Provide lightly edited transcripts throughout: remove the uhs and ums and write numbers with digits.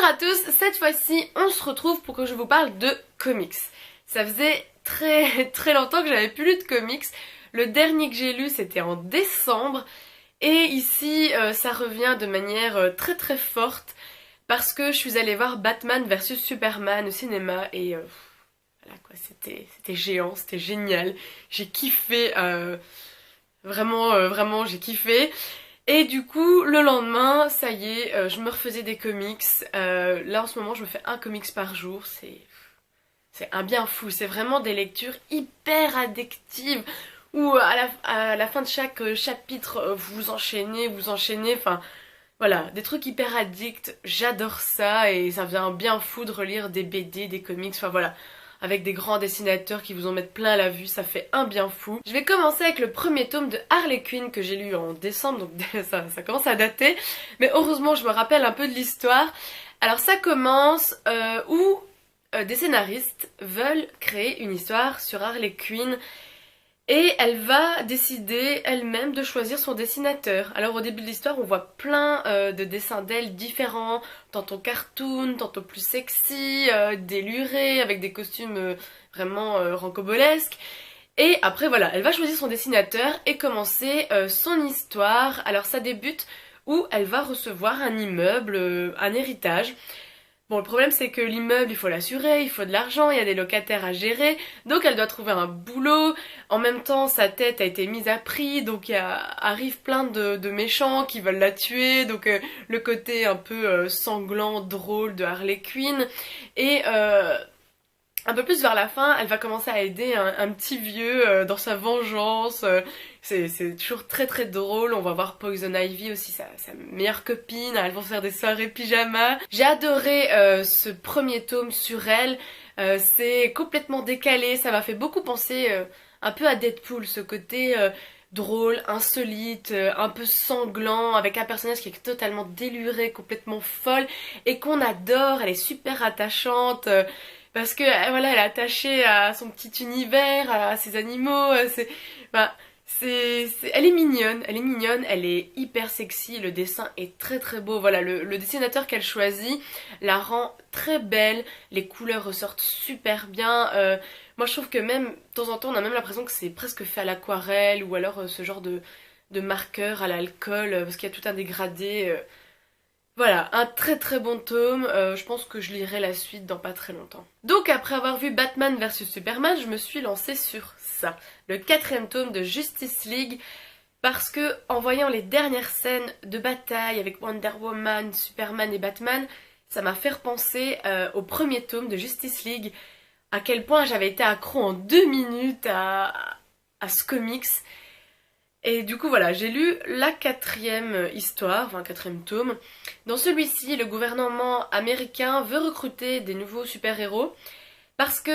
à tous, cette fois-ci on se retrouve pour que je vous parle de comics. Ça faisait très longtemps que j'avais plus lu de comics. Le dernier que j'ai lu c'était en décembre et ici ça revient de manière très forte parce que je suis allée voir Batman versus Superman au cinéma et voilà quoi, c'était géant, c'était génial. J'ai kiffé, vraiment j'ai kiffé. Et du coup, le lendemain, ça y est, je me refaisais des comics. Là, en ce moment, je me fais un comics par jour. C'est un bien fou. C'est vraiment des lectures hyper addictives où à la fin de chaque chapitre, vous enchaînez. Enfin, voilà, des trucs hyper addicts. J'adore ça et ça vient bien fou de relire des BD, des comics. Enfin, voilà. Avec des grands dessinateurs qui vous en mettent plein la vue, ça fait un bien fou. Je vais commencer avec le premier tome de Harley Quinn que j'ai lu en décembre, donc ça commence à dater. Mais heureusement, je me rappelle un peu de l'histoire. Alors ça commence où des scénaristes veulent créer une histoire sur Harley Quinn et elle va décider elle-même de choisir son dessinateur. Alors au début de l'histoire, on voit plein de dessins d'elle différents, tantôt cartoon, tantôt plus sexy, délurés, avec des costumes vraiment rancobolesques. Et après voilà, elle va choisir son dessinateur et commencer son histoire. Alors ça débute où elle va recevoir un immeuble, un héritage. Bon, le problème c'est que l'immeuble, il faut l'assurer, il faut de l'argent, il y a des locataires à gérer, donc elle doit trouver un boulot. En même temps, sa tête a été mise à prix, donc arrive plein de méchants qui veulent la tuer, donc le côté un peu sanglant, drôle de Harley Quinn. Et un peu plus vers la fin, elle va commencer à aider un petit vieux dans sa vengeance. C'est toujours très drôle. On va voir Poison Ivy aussi, sa meilleure copine. Elles vont faire des soirées pyjama. J'ai adoré ce premier tome sur elle. C'est complètement décalé. Ça m'a fait beaucoup penser un peu à Deadpool, ce côté drôle, insolite, un peu sanglant, avec un personnage qui est totalement déluré, complètement folle, et qu'on adore. Elle est super attachante. Parce que voilà, elle est attachée à son petit univers, à ses animaux, enfin, elle est mignonne, elle est hyper sexy, le dessin est très beau. Voilà, le dessinateur qu'elle choisit la rend très belle, les couleurs ressortent super bien. Moi je trouve que même, de temps en temps, on a même l'impression que c'est presque fait à l'aquarelle ou alors ce genre de marqueur à l'alcool, parce qu'il y a tout un dégradé. Voilà, un très bon tome, je pense que je lirai la suite dans pas très longtemps. Donc après avoir vu Batman vs Superman, je me suis lancée sur ça, le quatrième tome de Justice League, parce que en voyant les dernières scènes de bataille avec Wonder Woman, Superman et Batman, ça m'a fait repenser au premier tome de Justice League, à quel point j'avais été accro en 2 minutes à ce comics. Et du coup voilà, j'ai lu la quatrième histoire, enfin quatrième tome. Dans celui-ci, le gouvernement américain veut recruter des nouveaux super-héros parce que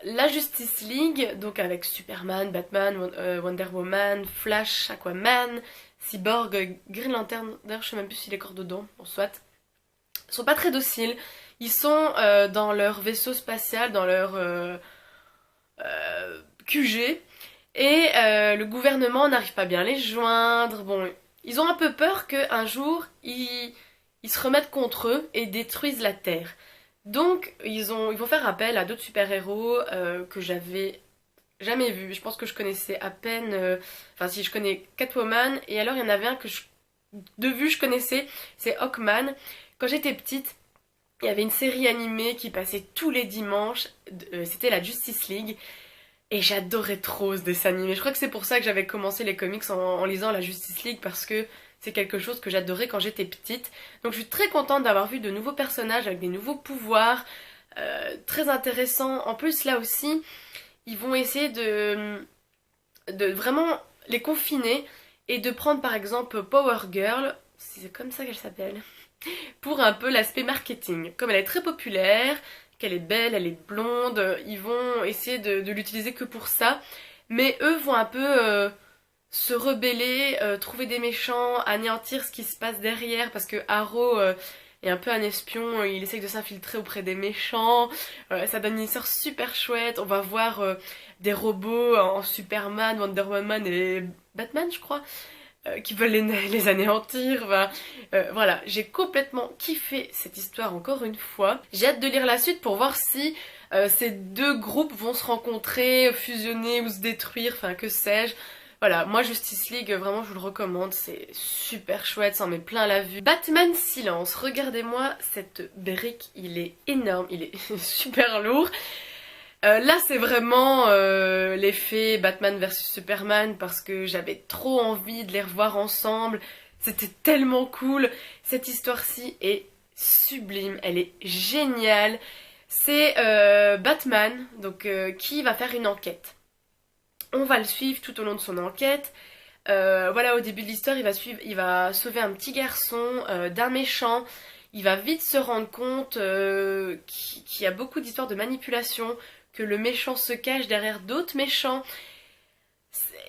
la Justice League, donc avec Superman, Batman, Wonder Woman, Flash, Aquaman, Cyborg, Green Lantern, d'ailleurs je sais même plus s'il est encore dedans, en soit, sont pas très dociles. Ils sont dans leur vaisseau spatial, dans leur QG. Et le gouvernement n'arrive pas bien à les joindre. Bon, ils ont un peu peur qu'un jour, ils se remettent contre eux et détruisent la Terre. Donc, ils vont faire appel à d'autres super-héros que j'avais jamais vus. Je pense que je connaissais à peine... Enfin, si je connais Catwoman, et alors il y en avait un que de vue je connaissais, c'est Hawkman. Quand j'étais petite, il y avait une série animée qui passait tous les dimanches, c'était la Justice League. Et j'adorais trop ce dessin animé. Je crois que c'est pour ça que j'avais commencé les comics en lisant la Justice League, parce que c'est quelque chose que j'adorais quand j'étais petite. Donc je suis très contente d'avoir vu de nouveaux personnages avec des nouveaux pouvoirs, très intéressants. En plus là aussi, ils vont essayer de vraiment les confiner et de prendre par exemple Power Girl, si c'est comme ça qu'elle s'appelle, pour un peu l'aspect marketing. Comme elle est très populaire, qu'elle est belle, elle est blonde, ils vont essayer de l'utiliser que pour ça, mais eux vont un peu se rebeller, trouver des méchants, anéantir ce qui se passe derrière, parce que Arrow est un peu un espion, il essaye de s'infiltrer auprès des méchants, ça donne une histoire super chouette. On va voir des robots en Superman, Wonder Woman et Batman je crois, qui veulent les anéantir. Enfin, voilà, j'ai complètement kiffé cette histoire encore une fois. J'ai hâte de lire la suite pour voir si ces deux groupes vont se rencontrer, fusionner ou se détruire, enfin que sais-je. Voilà, moi Justice League, vraiment je vous le recommande, c'est super chouette, ça en met plein la vue. Batman Silence, regardez-moi cette brique, il est énorme, il est super lourd. Là c'est vraiment l'effet Batman versus Superman parce que j'avais trop envie de les revoir ensemble, c'était tellement cool. Cette histoire-ci est sublime, elle est géniale. C'est Batman donc, qui va faire une enquête. On va le suivre tout au long de son enquête. Voilà, au début de l'histoire, il va sauver un petit garçon d'un méchant. Il va vite se rendre compte qu'il y a beaucoup d'histoires de manipulation, que le méchant se cache derrière d'autres méchants.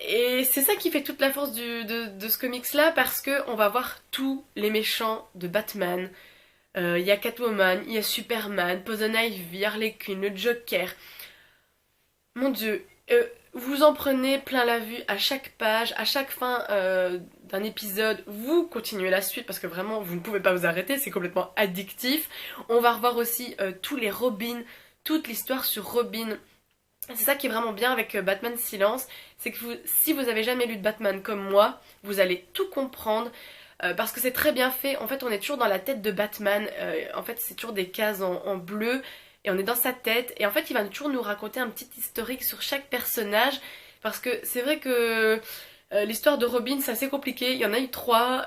Et c'est ça qui fait toute la force de ce comics-là, parce que on va voir tous les méchants de Batman. Il y a Catwoman, il y a Superman, Poison Ivy, Harley Quinn, le Joker. Mon Dieu, vous en prenez plein la vue à chaque page, à chaque fin d'un épisode, vous continuez la suite parce que vraiment vous ne pouvez pas vous arrêter, c'est complètement addictif. On va revoir aussi tous les Robins, toute l'histoire sur Robin. C'est ça qui est vraiment bien avec Batman Silence, c'est que si vous avez jamais lu de Batman comme moi, vous allez tout comprendre. Parce que c'est très bien fait, en fait on est toujours dans la tête de Batman, en fait c'est toujours des cases en bleu, et on est dans sa tête, et en fait il va toujours nous raconter un petit historique sur chaque personnage, parce que c'est vrai que l'histoire de Robin c'est assez compliqué, il y en a eu 3,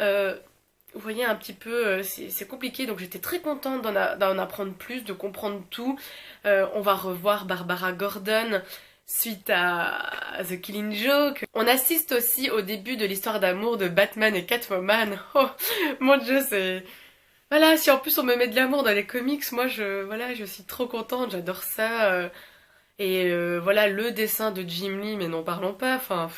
vous voyez un petit peu, c'est compliqué, donc j'étais très contente d'en apprendre plus, de comprendre tout. On va revoir Barbara Gordon suite à The Killing Joke. On assiste aussi au début de l'histoire d'amour de Batman et Catwoman. Oh mon Dieu, c'est... Voilà, si en plus on me met de l'amour dans les comics, moi je suis trop contente, j'adore ça. Voilà, le dessin de Jim Lee, mais n'en parlons pas, enfin...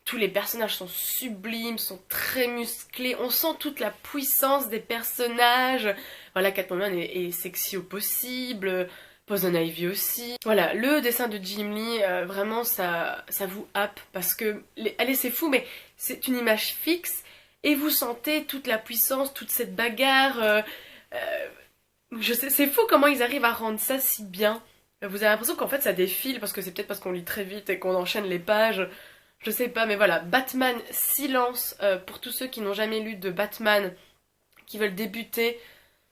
tous les personnages sont sublimes, sont très musclés, on sent toute la puissance des personnages. Voilà, Catwoman est sexy au possible, Poison Ivy aussi. Voilà, le dessin de Jim Lee, vraiment ça vous happe parce que, allez c'est fou mais c'est une image fixe et vous sentez toute la puissance, toute cette bagarre. Je sais, c'est fou comment ils arrivent à rendre ça si bien. Vous avez l'impression qu'en fait ça défile parce que c'est peut-être parce qu'on lit très vite et qu'on enchaîne les pages. Je sais pas, mais voilà, Batman Silence, pour tous ceux qui n'ont jamais lu de Batman, qui veulent débuter,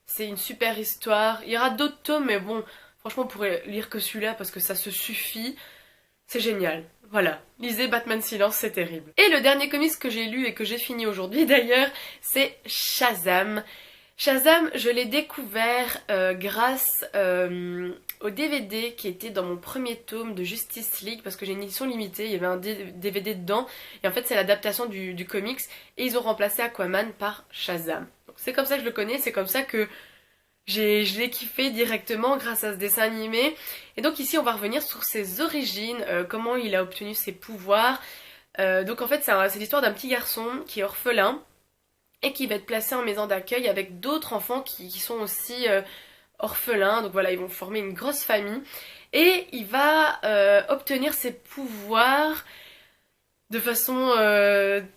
c'est une super histoire. Il y aura d'autres tomes, mais bon, franchement, on pourrait lire que celui-là parce que ça se suffit. C'est génial. Voilà, lisez Batman Silence, c'est terrible. Et le dernier comics que j'ai lu et que j'ai fini aujourd'hui d'ailleurs, c'est Shazam. Shazam, je l'ai découvert grâce au DVD qui était dans mon premier tome de Justice League parce que j'ai une édition limitée, il y avait un DVD dedans et en fait c'est l'adaptation du comics et ils ont remplacé Aquaman par Shazam. C'est comme ça que je le connais, c'est comme ça que je l'ai kiffé directement grâce à ce dessin animé. Et donc ici on va revenir sur ses origines, comment il a obtenu ses pouvoirs. Donc en fait c'est l'histoire d'un petit garçon qui est orphelin et qui va être placé en maison d'accueil avec d'autres enfants qui sont aussi orphelins. Donc voilà, ils vont former une grosse famille. Et il va obtenir ses pouvoirs de façon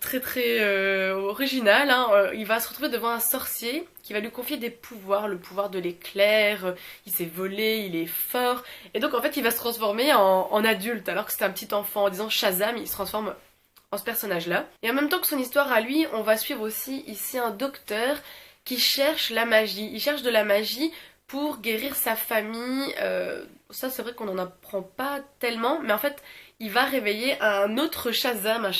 très très originale. Hein. Il va se retrouver devant un sorcier qui va lui confier des pouvoirs, le pouvoir de l'éclair, il sait voler, il est fort. Et donc en fait il va se transformer en adulte alors que c'était un petit enfant. En disant Shazam, il se transforme en ce personnage-là. Et en même temps que son histoire à lui, on va suivre aussi ici un docteur qui cherche la magie. Il cherche de la magie pour guérir sa famille. Ça c'est vrai qu'on n'en apprend pas tellement, mais en fait il va réveiller un autre Shazam, un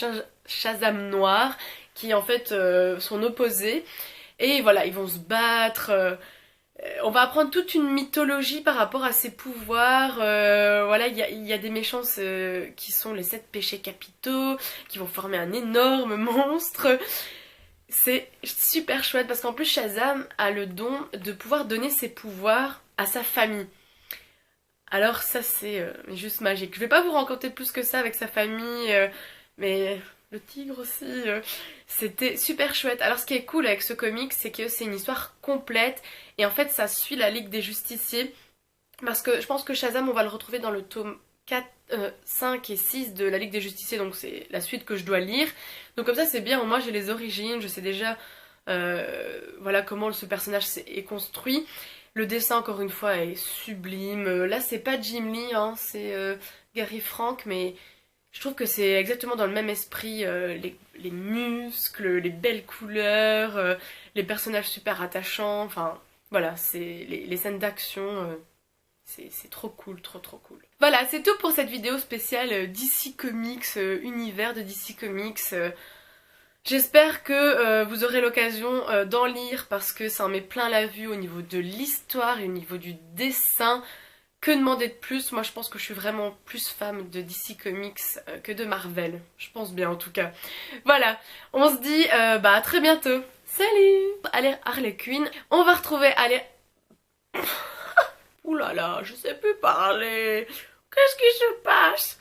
Shazam noir, qui est en fait son opposé. Et voilà, ils vont se battre. On va apprendre toute une mythologie par rapport à ses pouvoirs. Voilà, il y a des méchants qui sont les 7 péchés capitaux, qui vont former un énorme monstre. C'est super chouette parce qu'en plus Shazam a le don de pouvoir donner ses pouvoirs à sa famille. Alors ça c'est juste magique. Je vais pas vous raconter plus que ça avec sa famille, mais le tigre aussi, c'était super chouette. Alors ce qui est cool avec ce comic, c'est que c'est une histoire complète et en fait ça suit la Ligue des Justiciers parce que je pense que Shazam on va le retrouver dans le tome 4, 5 et 6 de la Ligue des Justiciers, donc c'est la suite que je dois lire. Donc comme ça c'est bien, moi j'ai les origines, je sais déjà voilà comment ce personnage est construit. Le dessin encore une fois est sublime. Là c'est pas Jim Lee, hein, c'est Gary Frank, mais je trouve que c'est exactement dans le même esprit, les muscles, les belles couleurs, les personnages super attachants, enfin voilà, c'est les scènes d'action, c'est trop cool, trop cool. Voilà, c'est tout pour cette vidéo spéciale DC Comics, univers de DC Comics. J'espère que vous aurez l'occasion d'en lire parce que ça en met plein la vue au niveau de l'histoire et au niveau du dessin. Que demander de plus? Moi je pense que je suis vraiment plus fan de DC Comics que de Marvel. Je pense bien en tout cas. Voilà, on se dit bah à très bientôt. Salut! Allez Harley Quinn, on va retrouver Ouh là là, je sais plus parler. Qu'est-ce qui se passe?